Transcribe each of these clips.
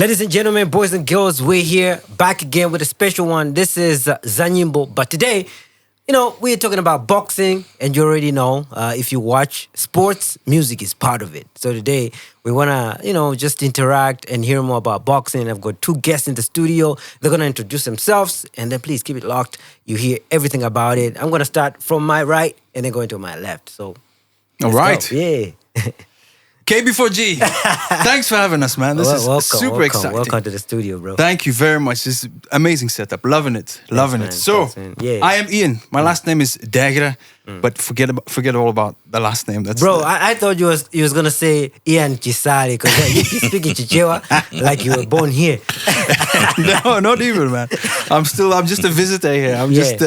Ladies and gentlemen, boys and girls, we're here back again with a special one. This is Za Nyimbo. But today, we're talking about boxing, and you already know, if you watch sports, music is part of it. So today, we want to, just interact and hear more about boxing. I've got two guests in the studio. They're going to introduce themselves, and then please keep it locked. You hear everything about it. I'm going to start from my right and then go into my left. So, all right. Go. Yeah. KB4G, thanks for having us, man. This is super exciting. Welcome to the studio, bro. Thank you very much. This is amazing setup. Loving it. Loving it. So, I am Ian. My last name is Dagger, but forget all about the last name. I thought you was gonna say Ian Chisari because you speaking Chichewa like you were born here. No, not even, man. I'm just a visitor here. I'm just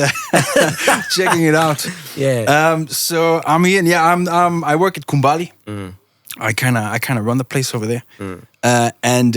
checking it out. Yeah. So I'm Ian. Yeah, I work at Kumbali. I kind of run the place over there, and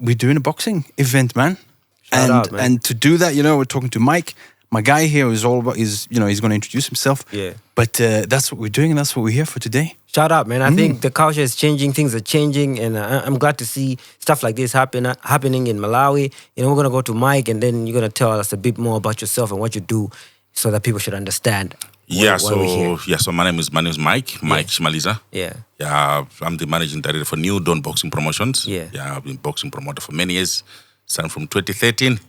we're doing a boxing event, man. Shout out, man. And to do that, we're talking to Mike. My guy here is all about. He's going to introduce himself. Yeah. But that's what we're doing, and that's what we're here for today. Shout out, man. I think the culture is changing. Things are changing, and I'm glad to see stuff like this happening in Malawi. We're gonna go to Mike, and then you're gonna tell us a bit more about yourself and what you do, so that people should understand. So my name is Mike Shimaliza. Yeah. Yeah, I'm the managing director for New Dawn Boxing Promotions. Yeah. Yeah, I've been boxing promoter for many years. Starting from 2013.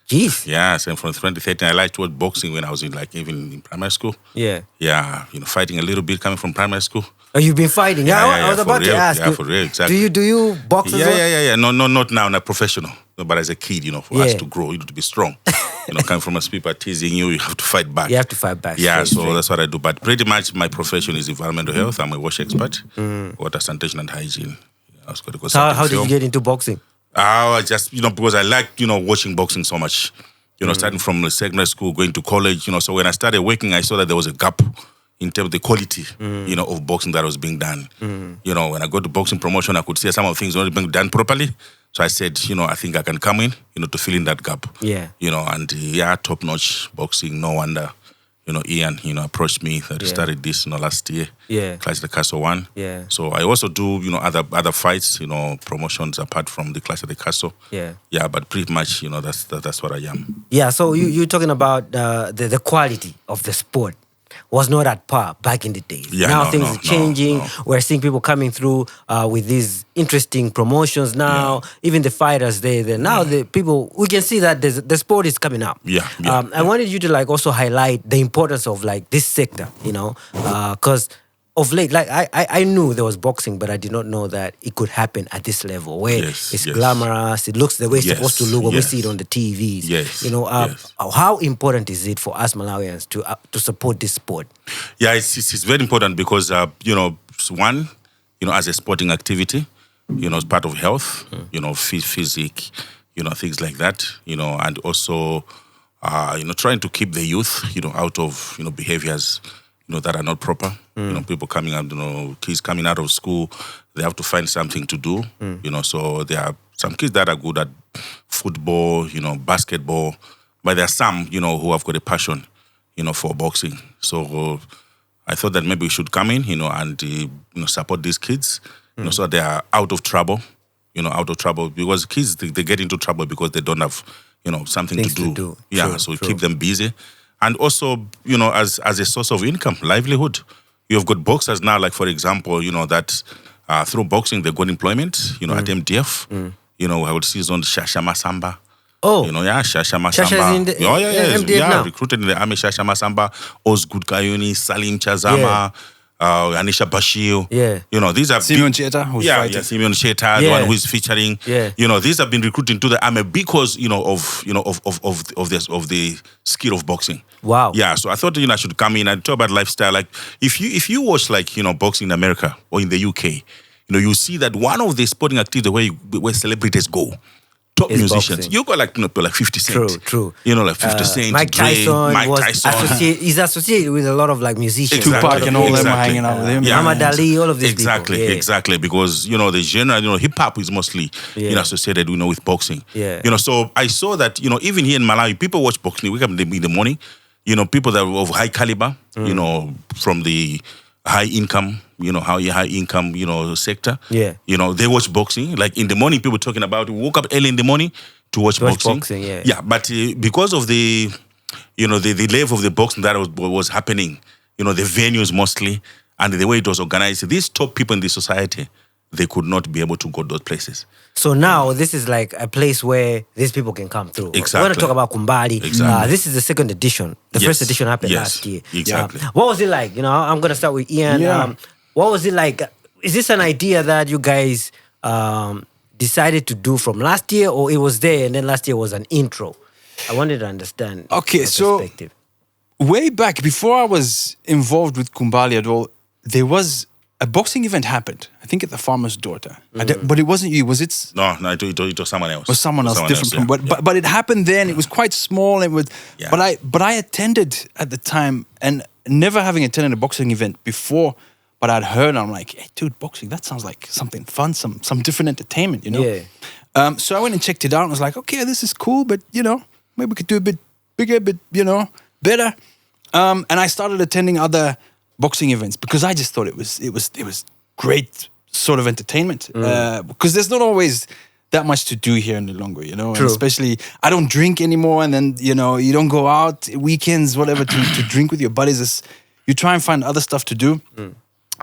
Jeez. Yeah, starting from 2013. I liked boxing when I was even in primary school. Yeah. Yeah, fighting a little bit coming from primary school. Oh, you've been fighting? Yeah, I was about to ask. Yeah, for real, exactly. Do you box as well? Yeah. No, not now, not professional. But as a kid, for us to grow, you need to be strong. Coming from us, people are teasing you, you have to fight back. You have to fight back. Yeah, so that's what I do. But pretty much my profession is environmental health. I'm a wash expert, water sanitation and hygiene. How did you get into boxing? I just, because I like, watching boxing so much. Starting from secondary school, going to college, so when I started working, I saw that there was a gap in terms of the quality, of boxing that was being done. When I got to boxing promotion, I could see some of the things not being done properly. So I said, I think I can come in, to fill in that gap. Yeah. Top-notch boxing, no wonder. Ian, approached me that started this, last year. Yeah. Clash of the Castle 1. Yeah. So I also do, other fights, promotions apart from the Clash of the Castle. Yeah. Yeah, but pretty much, that's what I am. Yeah, so you're talking about the quality of the sport was not at par back in the days. Yeah, now things are changing. No. We're seeing people coming through with these interesting promotions now. Yeah. Even the fighters, now the people, we can see that the sport is coming up. Yeah. I wanted you to also highlight the importance of this sector, because of late, I knew there was boxing, but I did not know that it could happen at this level where it's glamorous, it looks the way it's supposed to look when we see it on the TVs. Yes. How important is it for us Malawians to support this sport? Yeah, it's very important because, one, as a sporting activity, it's part of health, physique, things like that, and also, trying to keep the youth, out of, behaviors, that are not proper. People coming out, kids coming out of school, they have to find something to do. So there are some kids that are good at football, basketball, but there are some, who have got a passion, for boxing. So I thought that maybe we should come in, and support these kids, so they are out of trouble, because kids they get into trouble because they don't have, something to do. Yeah, true, so true. Keep them busy. And also, as a source of income, livelihood. You've got boxers now, like for example, that through boxing they got employment, at MDF. I would see on Shasha Masamba. Oh. Shasha Masamba. Shasha's in the MDF now. Recruited in the army, Shasha Masamba, Osgood Kayuni, Salim Chazama, Anisha Bashir. Yeah. These are Simeon Cheta, who's fighting. Yeah, Simeon Cheta, the one who is featuring. Yeah. These have been recruited into the army because, of the skill of boxing. Wow. Yeah, so I thought, I should come in and talk about lifestyle. Like, if you watch, boxing in America or in the UK, you see that one of the sporting activities where celebrities go, top musicians. Boxing. You got like 50 Cent. True. Like 50 Cent, Mike Tyson he's associated with a lot of musicians. Tupac and all them hanging out with him. Muhammad Ali, all of these people. Exactly. Because, the genre, hip hop is mostly, associated, with boxing. Yeah. So I saw that, even here in Malawi, people watch boxing. We wake up in the morning, people that are of high caliber, from the high income, high income, sector. Yeah. They watch boxing. Like in the morning, people talking about, woke up early in the morning to watch boxing. Yeah. Yeah, but because of the, the level of the boxing that was happening, the venues mostly, and the way it was organized, these top people in the society, they could not be able to go to those places. So now this is like a place where these people can come through. Exactly. We want to talk about Kumbali. Exactly. This is the second edition. The first edition happened last year. Exactly. What was it like? I'm going to start with Ian. Yeah. What was it like? Is this an idea that you guys decided to do from last year, or it was there and then last year was an intro? I wanted to understand. Okay, your so perspective. way back before I was involved with Kumbali at all, there was a boxing event happened. I think at the Farmer's Daughter, but it wasn't you. Was it? No, it was someone else. Was someone else different from? yeah. But it happened then. It was quite small. It was. Yeah. But I attended at the time, and never having attended a boxing event before. But I'd heard, and I'm like, hey, dude, boxing, that sounds like something fun, some different entertainment, Yeah. So I went and checked it out and was like, okay, this is cool, but, maybe we could do a bit bigger, a bit, better. And I started attending other boxing events because I just thought it was great sort of entertainment. Because there's not always that much to do here in Lilongwe, and especially, I don't drink anymore, and then, you don't go out weekends, whatever, to drink with your buddies. You try and find other stuff to do.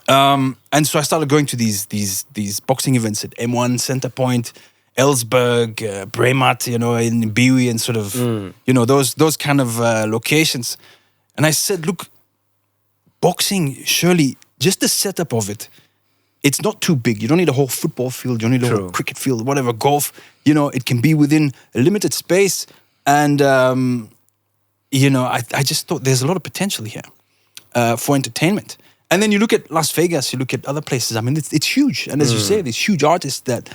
And so I started going to these boxing events at M1, Center Point, Ellsberg, Bremat, in Biwi, and sort of, those kind of locations. And I said, look, boxing, surely, just the setup of it, it's not too big. You don't need a whole football field. You don't need a whole cricket field, whatever, golf. It can be within a limited space. And, I just thought there's a lot of potential here for entertainment. And then you look at Las Vegas, you look at other places. I mean, it's huge. And as you say, there's huge artists that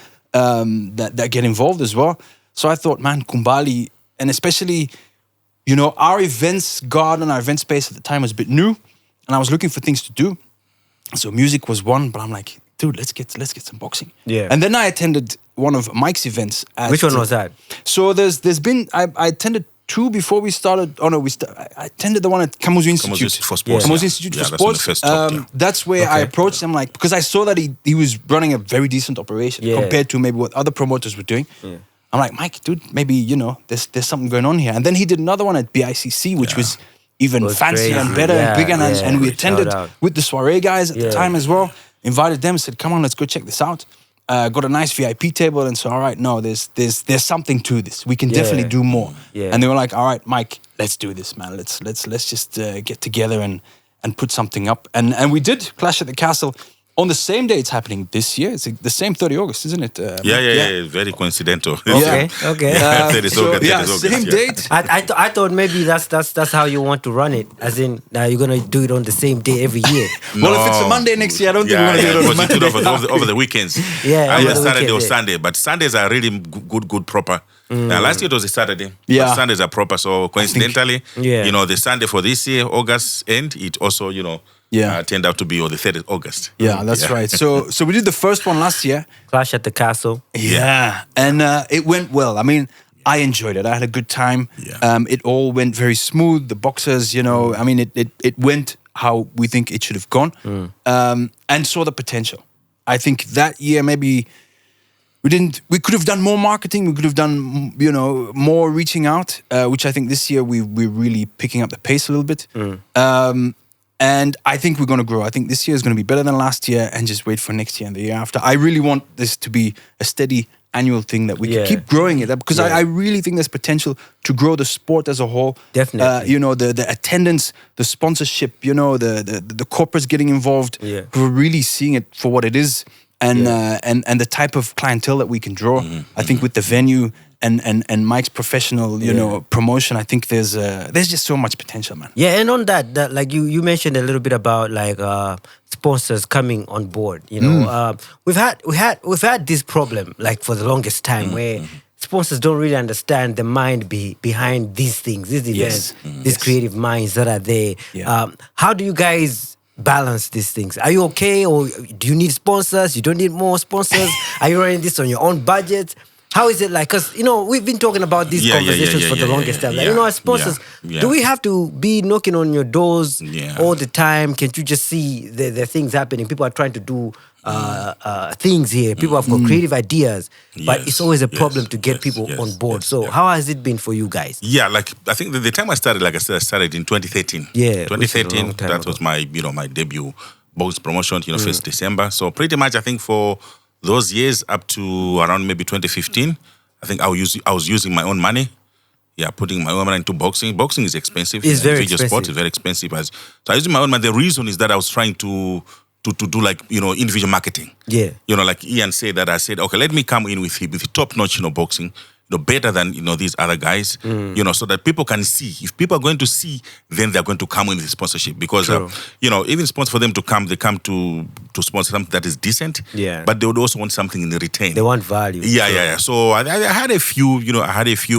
get involved as well. So I thought, man, Kumbali, and especially, our events garden, our event space at the time was a bit new. And I was looking for things to do. So music was one, but I'm like, dude, let's get some boxing. Yeah. And then I attended one of Mike's events. Which one was that? So there's been, I attended two before we started. Oh no, I attended the one at Kamuzu Institute for Sports. Kamuzu Institute for that's Sports. on the first top, yeah. That's where I approached him, like, because I saw that he was running a very decent operation compared to maybe what other promoters were doing. Yeah. I'm like, Mike, dude, maybe there's something going on here. And then he did another one at BICC, which was even fancier and better and bigger. And we attended with the soiree guys at the time as well. Invited them and said, come on, let's go check this out. Got a nice VIP table, and so, all right, no, there's something to this. We can definitely do more. Yeah. And they were like, all right, Mike, let's do this, man. Let's just get together and put something up. And we did Clash at the Castle on the same day it's happening this year. It's the same 30 August, isn't it? Yeah. Very coincidental. Okay. 30 August, same date. I thought maybe that's how you want to run it. As in, you're gonna do it on the same day every year. Well, if it's a Monday next year, I don't think we're gonna do it on Monday. Over the weekends. Either Saturday or Sunday. But Sundays are really good, proper. Last year it was a Saturday. Yeah. But Sundays are proper. So coincidentally, the Sunday for this year, August end, it also, turned out to be on the 3rd of August. Yeah, that's right. So we did the first one last year. Clash at the Castle. Yeah. And it went well. I mean, I enjoyed it. I had a good time. Yeah. It all went very smooth. The boxers, I mean, it went how we think it should have gone. And saw the potential. I think that year maybe we could have done more marketing. We could have done, more reaching out, which I think this year we're really picking up the pace a little bit. And I think we're going to grow. I think this year is going to be better than last year, and just wait for next year and the year after. I really want this to be a steady annual thing that we can keep growing it, because I really think there's potential to grow the sport as a whole. Definitely. The attendance, the sponsorship, the corporates getting involved. Yeah. We're really seeing it for what it is, and the type of clientele that we can draw. I think with the venue and Mike's professional, promotion, I think there's just so much potential, man. Yeah, and on that like you mentioned a little bit about like sponsors coming on board. We've had this problem like for the longest time where sponsors don't really understand the mind behind these things, these events, these creative minds that are there. Yeah. How do you guys balance these things? Are you okay, or do you need sponsors? You don't need more sponsors? Are you running this on your own budget? How is it like? Because, we've been talking about these conversations for the longest time. Like, as sponsors, do we have to be knocking on your doors all the time? Can't you just see the things happening? People are trying to do things here. People have got creative ideas, but it's always a problem to get people on board. So how has it been for you guys? Yeah, like I think the time I started, like I said, I started in 2013. Yeah, 2013. That was my my debut box promotion. 1st December. So pretty much, I think for those years up to around maybe 2015, I think I was using my own money. Yeah, putting my own money into boxing. Boxing is expensive. It's very expensive. Sport is very expensive. So I was using my own money. The reason is that I was trying to do like individual marketing. Yeah. Like Ian said that I said, okay, let me come in with top notch boxing. Better than these other guys, so that people can see. If people are going to see, then they're going to come in with sponsorship because even sponsor for them to come, they come to sponsor something that is decent. Yeah. But they would also want something in return. They want value. Yeah. So I had a few,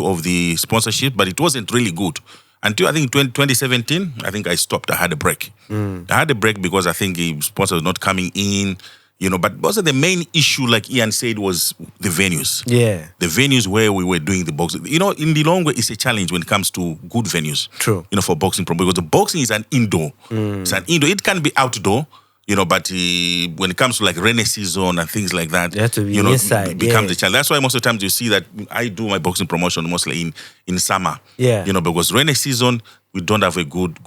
of the sponsorship, but it wasn't really good. Until I think 2017, I think I stopped. I had a break. I had a break because I think the sponsors were not coming in. But also the main issue, like Ian said, was the venues. Yeah. The venues where we were doing the boxing. In the long way, it's a challenge when it comes to good venues. True. For boxing, because the boxing is an indoor. It's an indoor. It can be outdoor, but when it comes to like rainy season and things like that, you have to be inside. It becomes a challenge. That's why most of the times you see that I do my boxing promotion mostly in summer. Yeah. Because rainy season, we don't have a good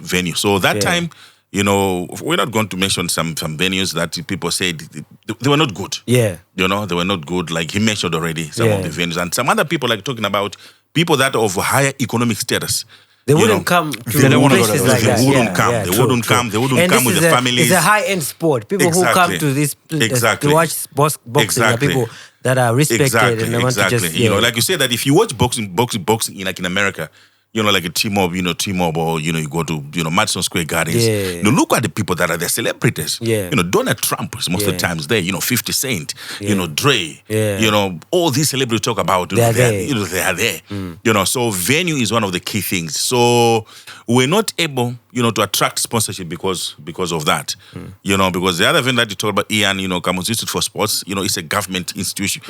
venue. So that time, we're not going to mention some venues that people said they were not good. Yeah. They were not good. Like he mentioned already, some of the venues. And some other people like talking about people that are of higher economic status. They wouldn't come to They don't want to go to places those like that. They wouldn't come. They wouldn't come. They wouldn't come with their families. It's a high-end sport. People who come to this to watch boxing are people that are respected and they want to just... like you said that if you watch boxing in America, like a T-Mob or, you go to, Madison Square Gardens. Yeah. Look at the people that are the celebrities. Yeah. Donald Trump is most of the times there. 50 Cent, Dre. Yeah. All these celebrities talk about, they are there. They are there. So venue is one of the key things. So we're not able, to attract sponsorship because of that. Because the other thing that you talk about, Ian, Camus Institute for Sports, it's a government institution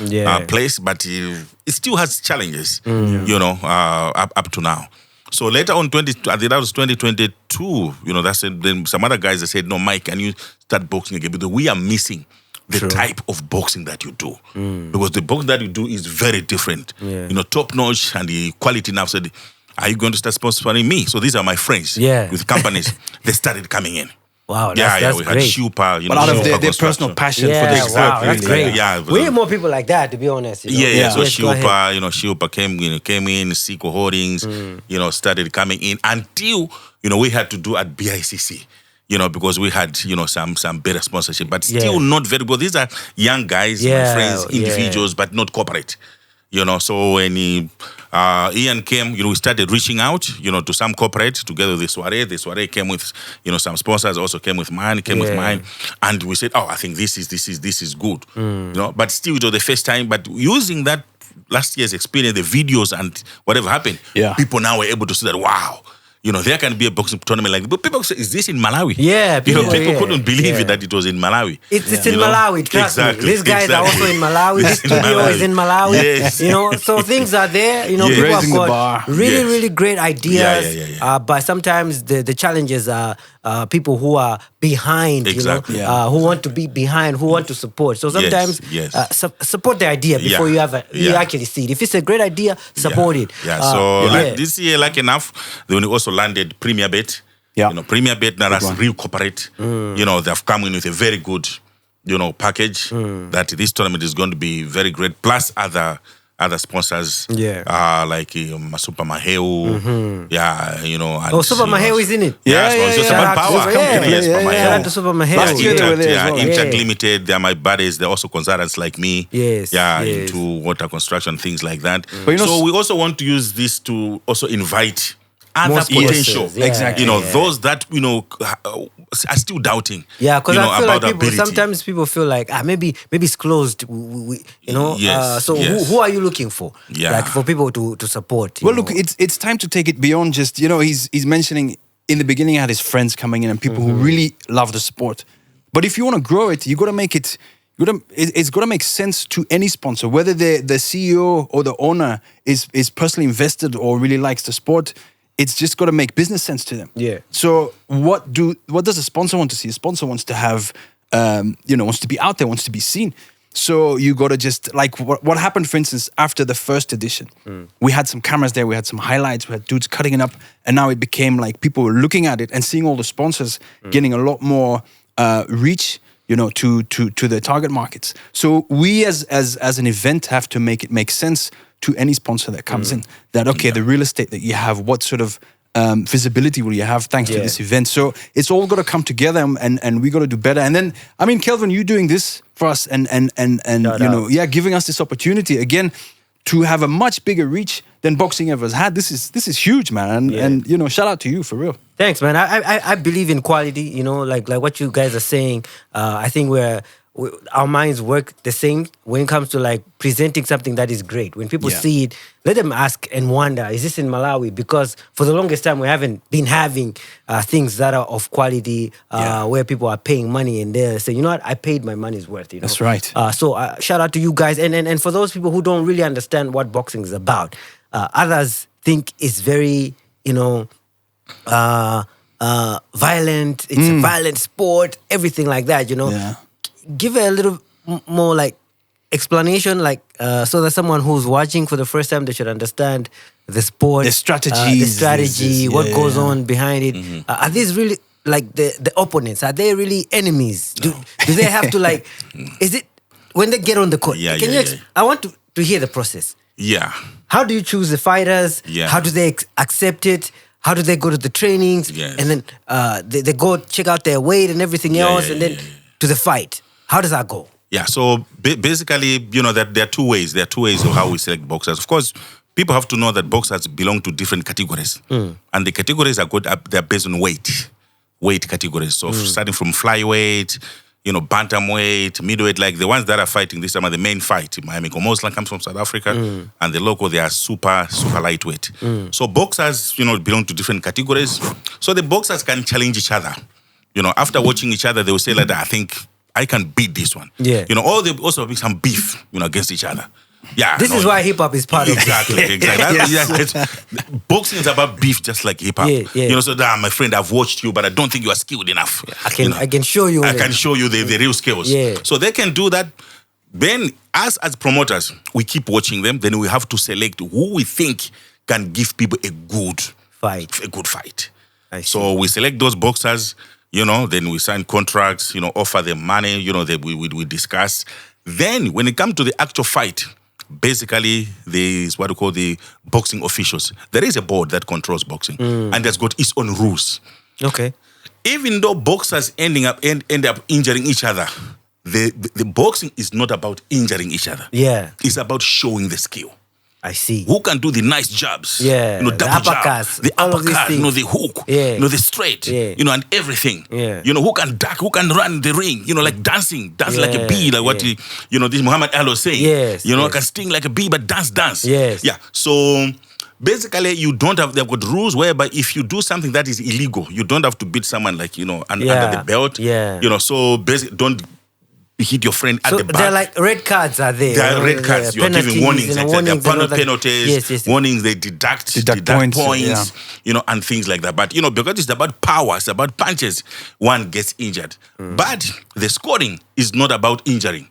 place, but it still has challenges, up to now. So later on, I think that was 2022, that's it. Then some other guys, they said, no, Mike, can you start boxing again? Because we are missing the type of boxing that you do. Because the boxing that you do is very different. Yeah. Top notch and the quality now said, are you going to start sponsoring me? So these are my friends with companies. They started coming in. Wow, that's we great. had Shupa, but out of their personal passion for this. Wow, that's great. Yeah, we need more people like that, to be honest. So Shupa came in, Seco Holdings, started coming in until, we had to do at BICC. Because we had, some better sponsorship, but still not very good. These are young guys, my friends, individuals, but not corporate. So when Ian came, we started reaching out, to some corporate together with the soiree. The soiree came with, some sponsors also came with mine, and we said, I think this is good. But still it was the first time, but using that last year's experience, the videos and whatever happened, people now were able to see that, wow. There can be a boxing tournament like that. But people say, is this in Malawi? Yeah, people couldn't believe it that it was in Malawi. It's in Malawi, trust me. These guys are also in Malawi. This studio is in Malawi. Yes. So things are there. People have got really great ideas. But sometimes the challenges are people who are behind, who want to be behind, who want to support. So sometimes support the idea before you actually see it. If it's a great idea, support it. Like this year, like enough, they also landed Premier Bet. Premier Bet now that's real corporate. They've come in with a very good, package that this tournament is going to be very great. Plus other sponsors, like Super Maheu, and, Super Maheu is in it. Super Power. Shout out to Super Maheu. Last year they were there as well. Intact Limited, they're my buddies. They're also consultants like me. Yes. Into water construction, things like that. So we also want to use this to also invite other potential, those that are still doubting. Yeah, because I feel about like sometimes people feel like maybe it's closed. So who are you looking for? Like for people to support. Well, look, it's time to take it beyond just he's mentioning in the beginning he had his friends coming in and people who really love the sport. But if you want to grow it, you got to make it it's got to make sense to any sponsor, whether the CEO or the owner is personally invested or really likes the sport. It's just got to make business sense to them. Yeah. So what does a sponsor want to see? A sponsor wants to have, wants to be out there, wants to be seen. So you got to just, like what happened, for instance, after the first edition, we had some cameras there, we had some highlights, we had dudes cutting it up, and now it became like people were looking at it and seeing all the sponsors getting a lot more reach, to the target markets. So we as an event have to make it make sense to any sponsor that comes in. That the real estate that you have, what sort of visibility will you have thanks to this event? So it's all got to come together, and we got to do better. And then, I mean, Kelvin, you doing this for us, and giving us this opportunity again to have a much bigger reach than boxing ever has had. This is huge, man. And shout out to you for real. Thanks, man. I believe in quality. Like what you guys are saying. I think our minds work the same when it comes to like presenting something that is great. When people see it, let them ask and wonder, is this in Malawi? Because for the longest time, we haven't been having things that are of quality where people are paying money and they're saying, you know what, I paid my money's worth. That's right. So shout out to you guys. And for those people who don't really understand what boxing is about, others think it's very, violent. It's a violent sport, everything like that, Yeah. Give it a little more like explanation, like so that someone who's watching for the first time, they should understand the sport, the strategy, what goes on behind it. Are these really like the opponents? Are they really enemies? Do they have to like? Is it when they get on the court? I want to hear the process. Yeah. How do you choose the fighters? Yeah. How do they accept it? How do they go to the trainings? Yes. And then they go check out their weight and everything else, and then to the fight. How does that go? Yeah, so basically, that there are two ways. There are two ways of how we select boxers. Of course, people have to know that boxers belong to different categories. And the categories are good, they're based on weight categories. So starting from flyweight, bantamweight, middleweight, like the ones that are fighting this time are the main fight. Miami Komoslan comes from South Africa, and the local, they are super lightweight. So boxers, belong to different categories. So the boxers can challenge each other. After watching each other, they will say like, I think I can beat this one. Yeah. Or they also have some beef, against each other. Yeah. This is why hip hop is part of it. Exactly. Boxing is about beef, just like hip hop. Yeah. So that my friend, I've watched you, but I don't think you are skilled enough. I can show you. I can show you the real skills. Yeah. So they can do that. Then, as promoters, we keep watching them. Then we have to select who we think can give people a good fight. So we select those boxers. Then we sign contracts, offer them money, we discuss. Then when it comes to the actual fight, basically there is what we call the boxing officials. There is a board that controls boxing and that's got its own rules. Okay. Even though boxers end up injuring each other, the boxing is not about injuring each other. Yeah. It's about showing the skill. I see. Who can do the nice jobs? Yeah. Double uppercuts, the uppercut, the hook, the straight, and everything. Yeah. Who can duck, who can run the ring, like dance like a bee, like what this Muhammad Ali was saying. Yes. Can sting like a bee, but dance. Yes. Yeah. So basically, they've got rules whereby if you do something that is illegal, you don't have to beat someone like, under the belt. Yeah. So basically, don't hit your friend at the back. They're like red cards are there. There are red cards. You are giving warnings. There are penalties. Yes. Warnings, they deduct points, and things like that. But, because it's about power, it's about punches, one gets injured. But the scoring is not about injuring.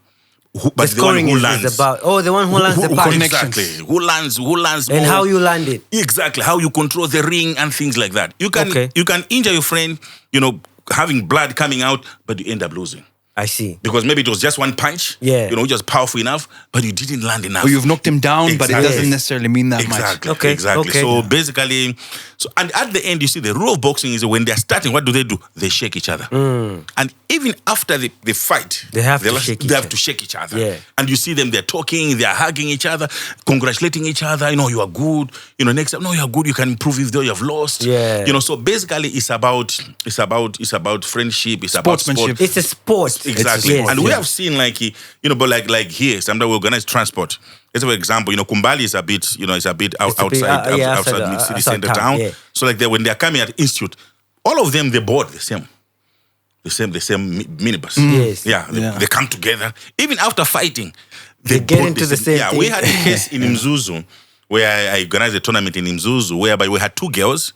But the scoring is about the one who lands the punch. Exactly. Who lands and how you land it. Exactly. How you control the ring and things like that. You can injure your friend, having blood coming out, but you end up losing. I see. Because maybe it was just one punch, just powerful enough, but you didn't land enough. Or you've knocked him down, but it doesn't necessarily mean that much. Exactly. So basically, and at the end, you see the rule of boxing is when they're starting, what do? They shake each other. And even after the fight, they have to shake each other. Yeah. And you see them, they're talking, they're hugging each other, congratulating each other. You are good. Next time, no, you are good. You can improve if though you have lost. Yeah. So basically, it's about friendship. It's about sport. It's a sport. Exactly. And we have seen but like here, sometimes we organize transport. As for example, Kumbali is a bit outside mid-city center town. Yeah. So like when they're coming at institute, all of them, they board the same. the same minibus. Yes. Yeah, they come together. Even after fighting, They get both into the same Yeah, thing. we had a case in Mzuzu where I organized a tournament in Mzuzu whereby we had two girls,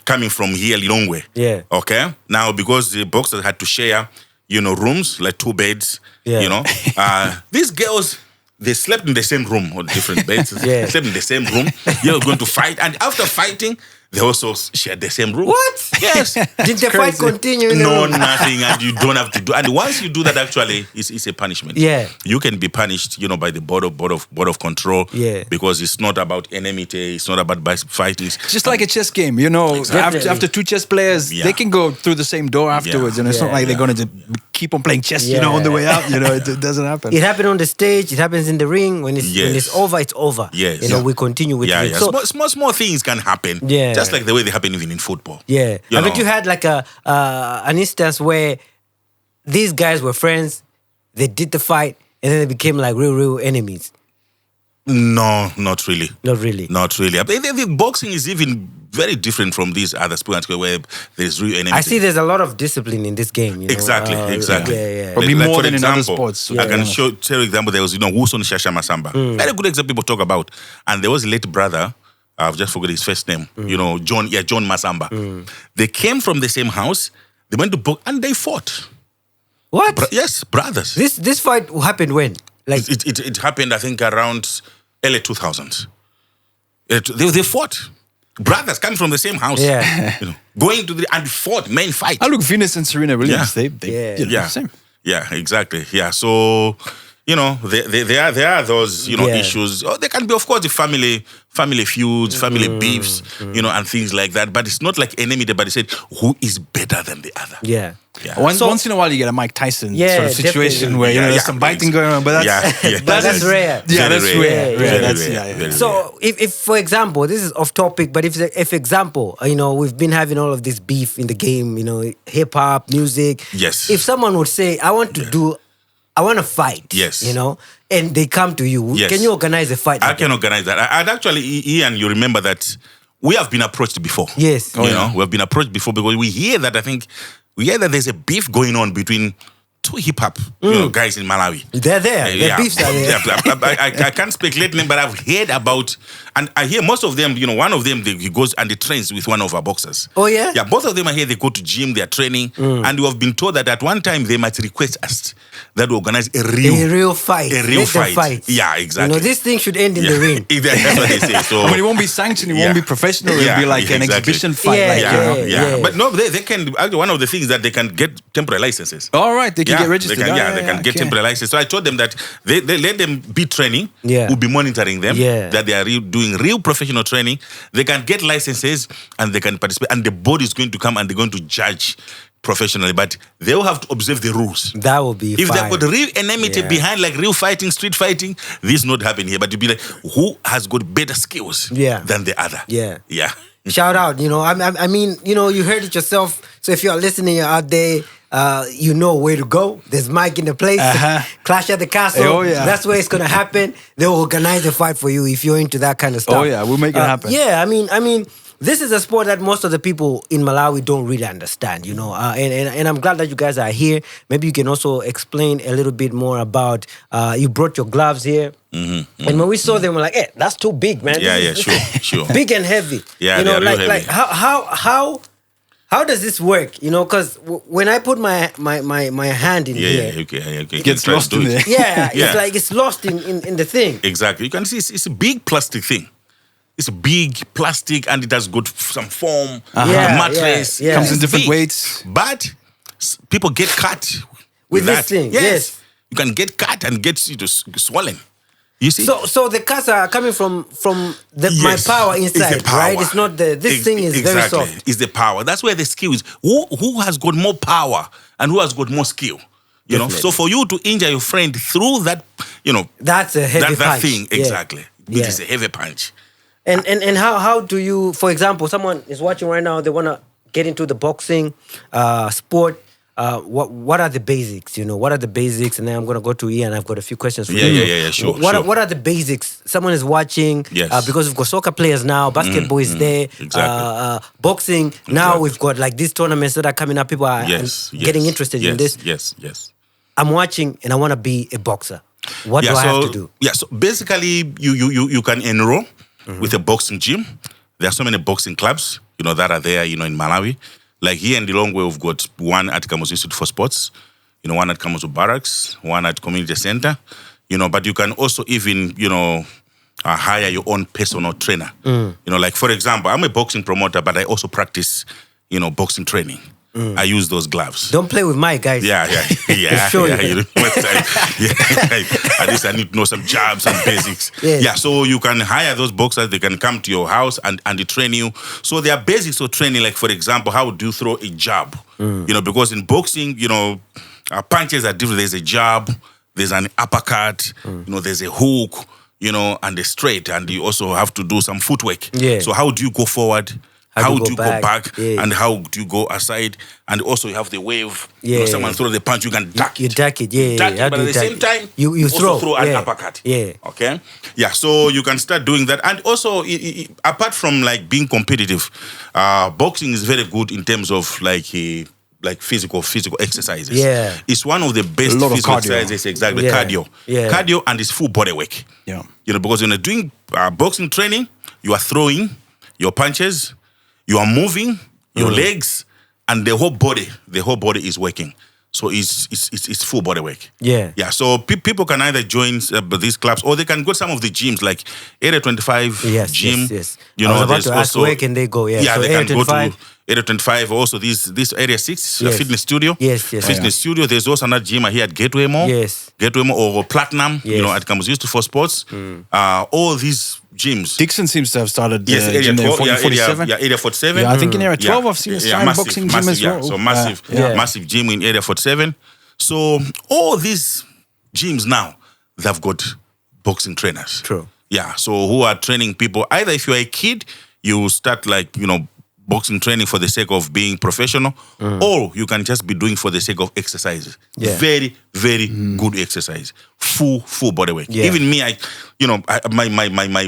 coming from here, Lilongwe. Yeah. Okay. Now, because the boxers had to share, rooms, like 2 beds, these girls, they slept in the same room on different beds. Yeah. They slept in the same room. They were going to fight. And after fighting, they also shared the same room. What? Yes. Did the fight continue? In the No, room? nothing. And you don't have to do. And once you do that, actually, it's a punishment. Yeah. You can be punished, by the board of control. Yeah. Because it's not about enmity. It's not about fighting. Just like a chess game, Definitely. after 2 chess players, they can go through the same door afterwards, and it's not like they're going to keep on playing chess, on the way out. It doesn't happen. It happened on the stage. It happens in the ring. When it's over, it's over. Yes. We continue with it. So, So, small things can happen. Yeah. Just like the way they happen even in football. yeah. You I bet know. you had like an instance where these guys were friends. They did the fight, and then they became like real enemies. No, not really. Not really. Not really. I mean, the boxing is even very different from these other sports where there's real enemy. I see there's a lot of discipline in this game. Exactly. Yeah. Probably Like, more for than in example, other sports. I can tell you example. There was Wuson Shasha Masamba. Very good example people talk about. And there was a late brother. I've just forgot his first name. John Masamba. They came from the same house. They went to box and they fought. What? Yes, brothers. This fight happened when? Like It happened, I think, around early 2000s. They fought. Brothers coming from the same house. Yeah. Going to and fought, main fight. I look, Venus and Serena Williams, Yeah. they same. Yeah, exactly. Yeah, so there are those issues. Oh, there can be, of course, the family feuds, family beefs, and things like that. But it's not like enmity. But they said who is better than the other. yeah. Yeah. Once in a while, you get a Mike Tyson sort of situation definitely. where Yeah, there's some biting going on, but that's That's rare. Yeah, Very that's rare. rare. Very That's rare. Very So if for example, this is off topic, but if example, we've been having all of this beef in the game, hip hop, music. Yes. If someone would say, I want to fight. Yes. and they come to you, Yes. can you organize a fight? I can organize that. I'd actually, Ian, you remember that we have been approached before. Yes. We have been approached before because we hear that there's a beef going on between 2 hip hop guys in Malawi. They're there. The beefs are there. I can't speculate them, but I've heard about, and I hear most of them, one of them, he goes and he trains with one of our boxers. Oh, yeah? Yeah, both of them are here, they go to gym, they are training, and we have been told that at one time they might request us that we organize a real fight. A real Let them fight. Yeah, exactly. This thing should end in the ring. That's what they say. So, I mean, it won't be sanctioned, it won't be professional, it'll be like an exactly. exhibition fight. Yeah. But no, they can, actually one of the things that they can get temporary licenses. All right, they can get registered. They can get temporary license. So I told them that they let them be training. Yeah. We'll be monitoring them. Yeah. That they are doing real professional training. They can get licenses and they can participate. And the board is going to come and they're going to judge professionally. But they will have to observe the rules. That will be If fine. they've got real enmity behind, like real fighting, street fighting, this not happen here. But to be like, who has got better skills than the other? Yeah. Yeah. Shout out, I mean, you heard it yourself. So if you're listening, you're out there, you know where to go. There's Mike in the place. Clash at the Castle. Oh, yeah. That's where it's going to happen. They'll organize a fight for you if you're into that kind of stuff. Oh, yeah, we'll make it happen. Yeah, I mean, this is a sport that most of the people in Malawi don't really understand, and I'm glad that you guys are here. Maybe you can also explain a little bit more about, you brought your gloves here. Mm-hmm. And when we saw them, we're like, hey, that's too big, man. Yeah, sure. Big and heavy. Yeah, they are real like heavy. how does this work? Because when I put my hand in here, Okay. It gets lost in there. it's like it's lost in the thing. Exactly. You can see it's a big plastic thing. It's a big plastic and it has got some foam, a mattress. Yeah. Comes in It's different big. weights. But people get cut With that. this thing, Yes. yes. You can get cut and get swollen. You see? So the cuts are coming from my Yes. power It's inside, the power. right? It's not this thing is very soft. It's the power. That's where the skill is. Who has got more power and who has got more skill? So for you to injure your friend through that, That's a heavy that punch. thing, Yeah. exactly. Yeah. It is a heavy punch. And how do you, for example, someone is watching right now, they want to get into the boxing sport. what are the basics? What are the basics? And then I'm gonna go to Ian. I've got a few questions for you. Yeah. Sure. What are the basics? Someone is watching. Yes. Because we've got soccer players now. Basketball is there. Exactly. Boxing now. We've got like these tournaments that are coming up. People are getting interested in this. Yes. I'm watching and I want to be a boxer. What do I have to do? Yeah, so basically you can enroll with a boxing gym. There are so many boxing clubs, that are there, in Malawi. Like here in Lilongwe, we've got one at Kamuzu Institute for Sports, one at Kamuzu Barracks, one at Community Center, but you can also even, hire your own personal trainer. Like for example, I'm a boxing promoter, but I also practice, boxing training. I use those gloves. Don't play with my guys. Yeah. Sure. At least I need to know some jabs and basics. Yes. Yeah, so you can hire those boxers. They can come to your house and they train you. So there are basics of training. Like for example, how do you throw a jab? Because in boxing, punches are different. There's a jab, there's an uppercut, there's a hook, and a straight, and you also have to do some footwork. Yeah. So how do you go forward? How do you go back? Yeah. And how do you go aside? And also you have the wave. Yeah. Someone throws the punch, you can duck it. You duck it, yeah. Duck it, but at the same time, you also throw an uppercut. Yeah. Okay? Yeah, so you can start doing that. And also, apart from like being competitive, boxing is very good in terms of like physical exercises. Yeah. It's one of the best lot of physical cardio. exercises, exactly, Yeah. cardio. Yeah. Cardio and it's full body work. Yeah. Because when you're doing boxing training, you are throwing your punches, you are moving your legs, and the whole body is working. So it's full body work. Yeah. Yeah. So people can either join these clubs or they can go to some of the gyms like Area 25 gym. Yes. I was about there's to ask where can they go? Yeah. Yeah, So they Area can go 25. to Area 25. Also, this Area 6 Yes. fitness studio. Yes. Fitness studio. There's also another gym here at Gateway Mall. Yes. Gateway Mall or Platinum. Yes. At Kamuzu Institute for Sports. All these gyms. Dixon seems to have started Yes, area gym there, 12, 47. area 47. Yeah, I think in area 12 I've seen a sign massive, boxing gym massive, as well. So massive, Yeah. massive gym in area 47. So all these gyms now, they've got boxing trainers. True. Yeah, so who are training people. Either if you're a kid, you start boxing training for the sake of being professional, or you can just be doing for the sake of exercise. Yeah. Very, very good exercise. Full body weight. Yeah. Even me,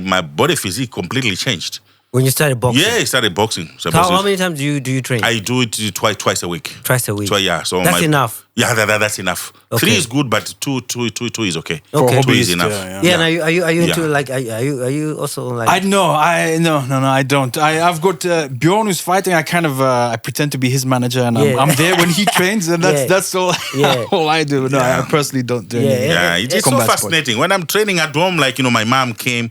my body physique completely changed. When you started boxing? Yeah, I started boxing. So How many times do you train? I do it twice a week. Twice a week? Yeah. So That's enough? Yeah, that's enough. Okay. 3 is good, but two is okay. Okay. 2 is hobbyist, enough. Yeah, and are you into Yeah. like are you also like I don't. I've got Bjorn who's fighting. I kind of I pretend to be his manager, and Yeah. I'm there when he trains, and Yeah. that's all. Yeah. all I do. No, Yeah. I personally don't do Yeah, anything. Yeah, it's so combat sport. fascinating. When I'm training at home, my mom came,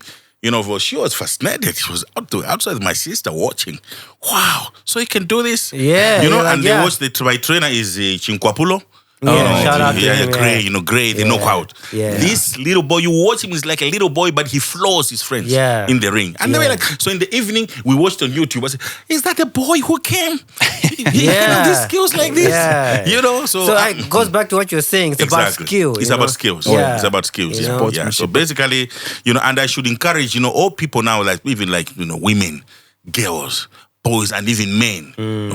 she was fascinated. She was outside with my sister watching. Wow, so you can do this? Yeah, you're like, and yeah. they watch my trainer is Chinkwapulo. Yeah, shout out to him, Gray, yeah. Gray, the Yeah, knockout. yeah. This little boy, you watch him, he's like a little boy, but he floors his friends Yeah. in the ring. And they were Yeah. like, so in the evening, we watched on YouTube. I said, is that a boy who came? Yeah. These skills like this. Yeah. So So it goes back to what you're saying. It's about skill. It's you about know? skills. Yeah. It's about skills. You Yeah. know? Yeah. So basically, and I should encourage, all people now, like even like, women, girls, boys, and even men,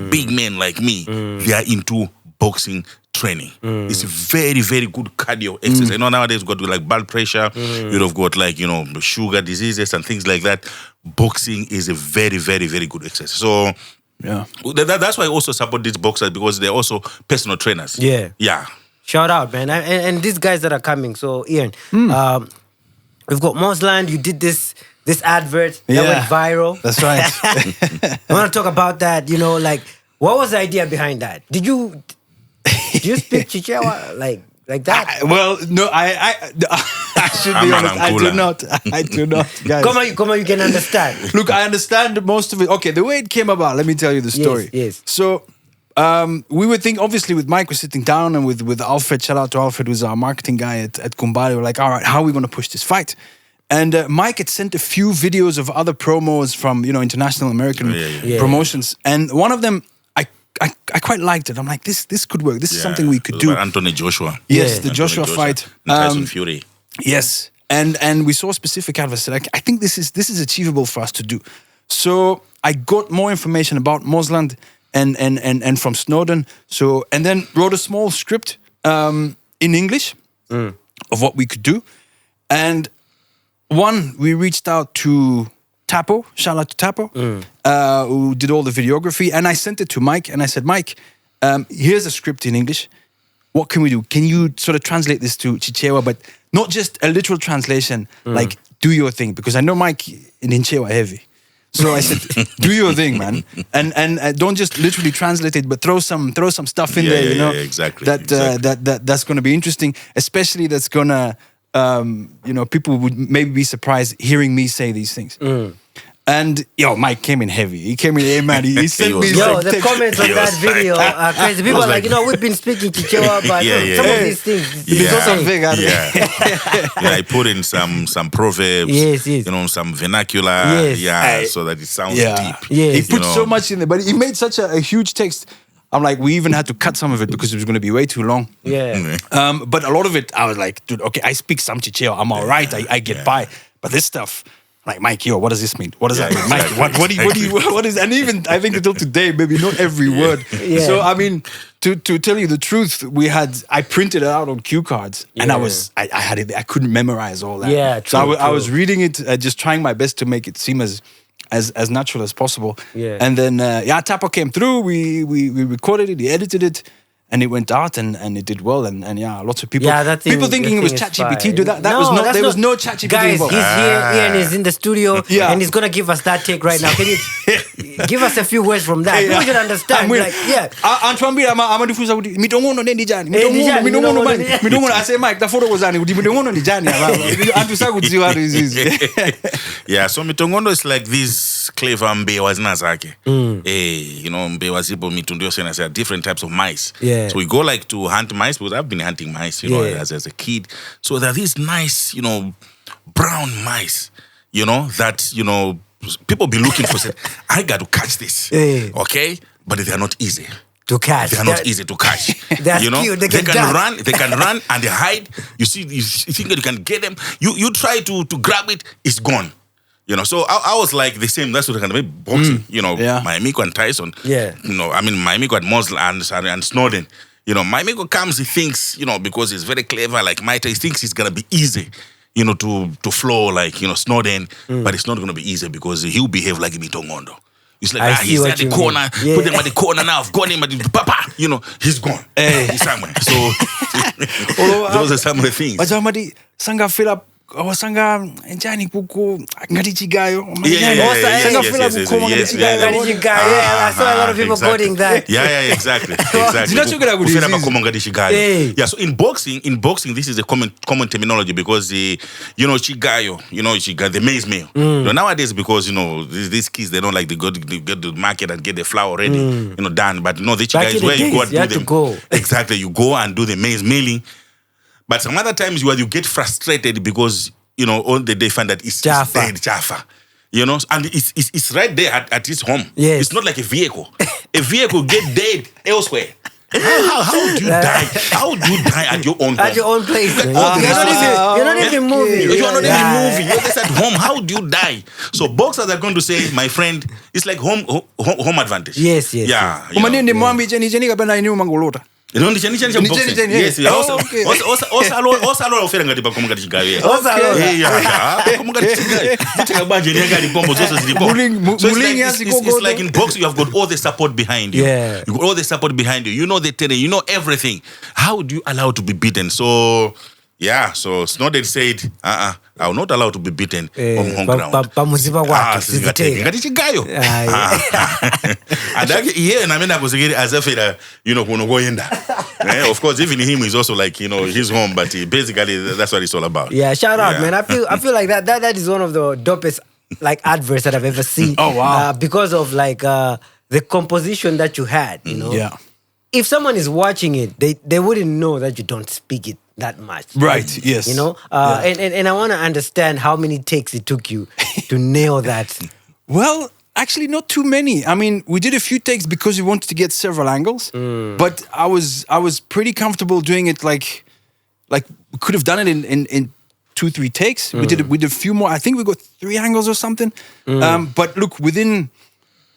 big men like me, they are into boxing training. It's a very, very good cardio exercise. Nowadays you've got like blood pressure, you've got like, sugar diseases and things like that. Boxing is a very, very, very good exercise. So Yeah. that's why I also support these boxers, because they're also personal trainers. Yeah. Yeah. Shout out, man. And these guys that are coming. So Ian, we've got Mosland. You did this advert that Yeah. went viral. That's right. I want to talk about that. Like, what was the idea behind that? Did you speak Chichewa like that? Well, no, I should be I'm an honest. I do Angula. not. I do not, guys. Come on, you can understand. Look, I understand most of it. Okay, the way it came about, let me tell you the story. Yes. So, we would think, obviously, with Mike, we're sitting down, and with Alfred, shout out to Alfred, who's our marketing guy at Kumbali. We're like, all right, how are we going to push this fight? And Mike had sent a few videos of other promos from, international American Yeah. promotions. And one of them, I quite liked it. I'm like, this could work. This is something we could do. Anthony Joshua. Yes, Yeah. the Joshua fight. And Tyson Fury. Yes, and we saw specific advice. Said, I think this is achievable for us to do. So I got more information about Mosland, and from Snowden. So, and then wrote a small script in English of what we could do. And we reached out to Tapo, shout out to Tapo, who did all the videography. And I sent it to Mike and I said, Mike, here's a script in English. What can we do? Can you sort of translate this to Chichewa, but not just a literal translation, like do your thing? Because I know Mike in Chichewa heavy. So I said, do your thing, man. And don't just literally translate it, but throw some stuff in there, you know. Yeah, exactly. That's going to be interesting, especially that's going to, people would maybe be surprised hearing me say these things. And Mike came in heavy. He came in, hey man, he sent me the comments on that video are crazy. People are like, we've been speaking Chichewa, but some of these things. It's also big. I put in some proverbs, some vernacular, so that it sounds deep. He put so much in there, but he made such a huge text. I'm like, we even had to cut some of it because it was going to be way too long. Yeah. But a lot of it, I was like, dude, okay, I speak some Chichewa. I'm all right. I get by. But this stuff, like, Mike, what does this mean? What does that mean? Exactly. Mike, what is, and even, I think until today, maybe not every word. So, I mean, to tell you the truth, I printed it out on cue cards and I had it, I couldn't memorize all that. Yeah, true, I was reading it, just trying my best to make it seem as natural as possible. Yeah. And then, Tapo came through, we recorded it, he edited it. And it went out and it did well and lots of people. People thinking it was ChatGPT. There was no ChatGPT guys, involved. He's here and he's in the studio and he's gonna give us that take right now. Can you give us a few words from that? People should understand. Mitongono ndi jani. Mitongono mani. Mitongono ase Mike the photo was ani. Mitongono ndi jani. Antu sakudziwa izizi. Yeah, so mitongono is like these clever mbewa zinazake. Mbewa zipo mitundu yose na different types of mice. Yeah. So we go like to hunt mice because I've been hunting mice, as a kid. So there are these nice, brown mice, that, people be looking for. Say, I got to catch this, okay? But they are not easy to catch. They are not easy to catch. They're cute. They can run. They can run and they hide. You think that you can get them. You try to grab it, it's gone. So I was like the same. That's what kind of boxing. Maimiko and Tyson. Yeah. Maimiko and Mosley and Snowden. Maimiko comes, he thinks, because he's very clever, like Maita, he thinks it's gonna be easy, to flow like, Snowden, but it's not gonna be easy because he'll behave like Mitongondo. It's like, he's at the corner, put him at the corner now, I've got him at the papa, he's gone. He's somewhere. So those are some of the things. But somebody sanga fill up. Wasanga njani kuku ngati chigayo. Yes. I saw a lot of people quoting that. Yeah, exactly. Yeah, so in boxing, this is a common terminology because chigayo, chigayo, the maize meal. Nowadays, because these kids they don't like to go to the market and get the flour ready, done. But no, the chigayo is where you go and do them. Exactly, you go and do the maize milling. But some other times you get frustrated because, all they find that it's dead Jaffa. And it's right there at his home. Yes. It's not like a vehicle. A vehicle get dead elsewhere. How do you die? How do you die at your own home? At your own place. You're not even moving. You're not even moving. You're just at home. How do you die? So boxers are going to say, my friend, it's like home advantage. Yes. Yeah. Yes. It's like in boxing, you have got all the support behind you. Yeah. You got all the support behind you. You know the terrain, you know everything. How do you allow to be beaten? So Snowden said, I will not allow to be beaten on home ground. Of course, even him is also like, his home, but basically that's what it's all about. Yeah, shout out, man. I feel like that is one of the dopest like adverts that I've ever seen. Oh, wow. Because of like the composition that you had, Yeah. If someone is watching it, they wouldn't know that you don't speak it that much. Right, yes. And I want to understand how many takes it took you to nail that. Well, actually not too many. I mean, we did a few takes because we wanted to get several angles. But I was pretty comfortable doing it like we could have done it in 2-3 takes. We did a few more. I think we got 3 angles or something. But look, within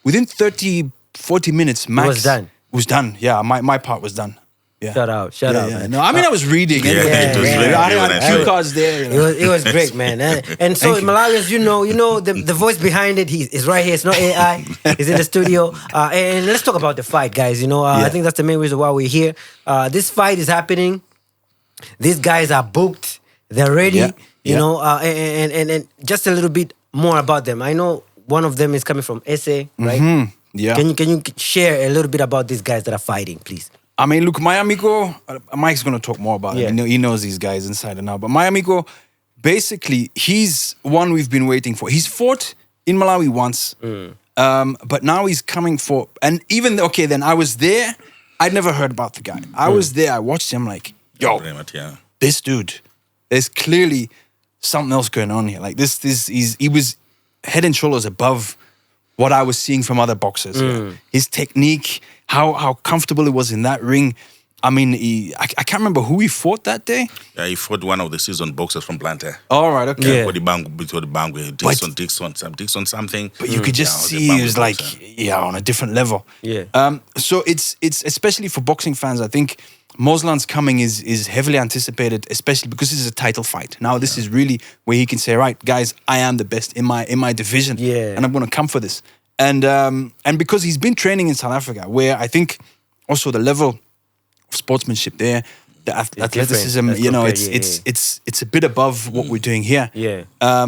30 40 minutes max. was done. It was done. Yeah, my part was done. Yeah. Shout out, shout out, man. No, I mean I was reading. Yeah, anyway. it was really I good when had I cue saw it. cards there. You know. It was great, man. And so Thank you. Malawians, you know the voice behind it. He is right here. It's not AI. He's in the studio. And let's talk about the fight, guys. I think that's the main reason why we're here. This fight is happening. These guys are booked. They're ready. Yeah. You know, and just a little bit more about them. I know one of them is coming from SA, right? Yeah. Can you share a little bit about these guys that are fighting, please? I mean, look, my amigo, Mike's going to talk more about Yeah. it. He knows these guys inside and out. But my amigo, basically, he's one we've been waiting for. He's fought in Malawi once, but now he's coming for... And even, okay, then I was there. I'd never heard about the guy. I was there. I watched him like, yo, Very much, yeah. this dude, there's clearly something else going on here. Like he was head and shoulders above what I was seeing from other boxers. Yeah. His technique, how comfortable he was in that ring. I mean, I can't remember who he fought that day. Yeah, he fought one of the seasoned boxers from Blantyre. All right, okay. Yeah. Before the bang, Dixon something. But you could just Yeah, see the he was Bangwe like, boxer. on a different level. Yeah. So it's especially for boxing fans, I think Moslan's coming is heavily anticipated, especially because this is a title fight. Now this is really where he can say, right, guys, I am the best in my division. Yeah. And I'm going to come for this. And because he's been training in South Africa, where I think also the level of sportsmanship there, the athleticism, That's you know, compared, it's a bit above what we're doing here. Yeah.